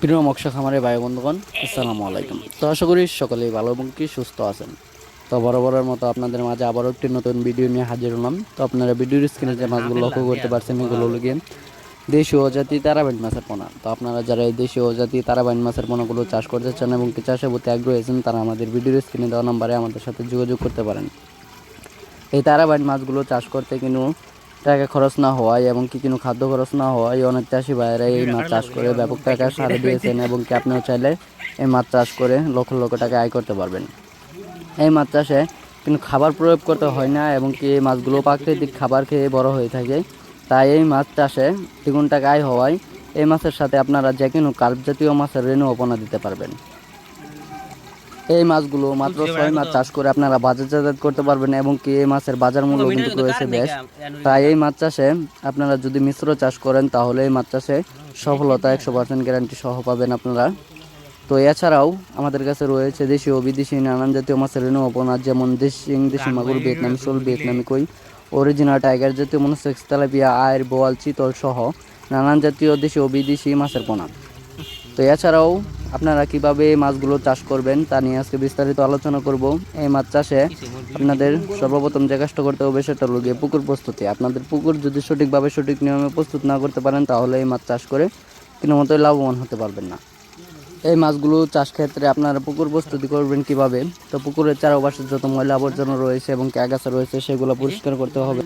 প্রিয় মৎস্য খামারে ভাই বন্ধুগণ, আসসালামু আলাইকুম। তো আশা করি সকলেই ভালো এবং কি সুস্থ আছেন। তো বরাবরের মতো আপনাদের মাঝে আবারও একটি নতুন ভিডিও নিয়ে হাজির হলাম। তো আপনারা ভিডিওর স্ক্রিনে যে মাছগুলো লক্ষ্য করতে পারছেন, এগুলো হলো গিয়ে দেশীয় ও জাতি তারাবাইন মাছের পোনা। তো আপনারা যারা এই দেশীয় ও জাতি তারাবাইন মাছের পোনাগুলো চাষ করতে চান এবং কি চাষের প্রতি আগ্রহী আছেন, তারা আমাদের ভিডিওর স্ক্রিনে দেওয়া নাম্বারে আমাদের সাথে যোগাযোগ করতে পারেন। এই তারাবাইন মাছগুলো চাষ করতে কিন্তু টাকা খরচ না হওয়ায় এবং কি কোনো খাদ্য খরচ না হওয়ায় অনেক চাষি ভাইয়েরা এই মাছ চাষ করে ব্যাপক টাকা সারা দিয়েছেন এবং কি আপনিও চাইলে এই মাছ চাষ করে লক্ষ লক্ষ টাকা আয় করতে পারবেন। এই মাছ চাষে কিন্তু খাবার প্রয়োগ করতে হয় না এবং কি এই মাছগুলো প্রাকৃতিক খাবার খেয়ে বড় হয়ে থাকে। তাই এই মাছ চাষে দ্বিগুণ টাকা আয় হওয়ায় এই মাছের সাথে আপনারা যে কোনো কার্প জাতীয় মাছের রেণু অপনা দিতে পারবেন। এই মাছগুলো মাত্র 6 মাস চাষ করে আপনারা বাজারজাত করতে পারবেন এবং কি এই মাছের বাজার মূল্য কিন্তু রয়েছে বেশ। তাই এই মাছ চাষে আপনারা যদি মিশ্র চাষ করেন তাহলে এই মাছ চাষে সফলতা 100% গ্যারান্টি সহ পাবেন আপনারা। তো এছাড়াও আমাদের কাছে রয়েছে দেশি ও বিদেশি নানান জাতীয় মাছের রেণু অপনা, যেমন দেশি মাগুর, ভিয়েতনামি শোল, ভিয়েতনামি কই, অরিজিনাল টাইগার জাতীয় মনোসেক্স, তেলাপিয়া, আয়ের, বোয়াল, চিতল সহ নানান জাতীয় দেশি ও বিদেশি মাছের পোনা। তো এছাড়াও আপনারা কিভাবে এই মাছগুলো চাষ করবেন তা নিয়ে আজকে বিস্তারিত আলোচনা করব। এই মাছ চাষে আপনাদের সর্বপ্রথম যে কাজটা করতে হবে সেটা হলো গিয়ে পুকুর প্রস্তুতি। আপনাদের পুকুর যদি সঠিকভাবে সঠিক নিয়মে প্রস্তুত না করতে পারেন তাহলে এই মাছ চাষ করে কোনো মতোই লাভবান হতে পারবেন না। এই মাছগুলো চাষ ক্ষেত্রে আপনারা পুকুর প্রস্তুতি করবেন কিভাবে? তো পুকুরের চারপাশে যত ময়লা আবর্জনা রয়েছে এবং আগাছা রয়েছে সেগুলো পরিষ্কার করতে হবে।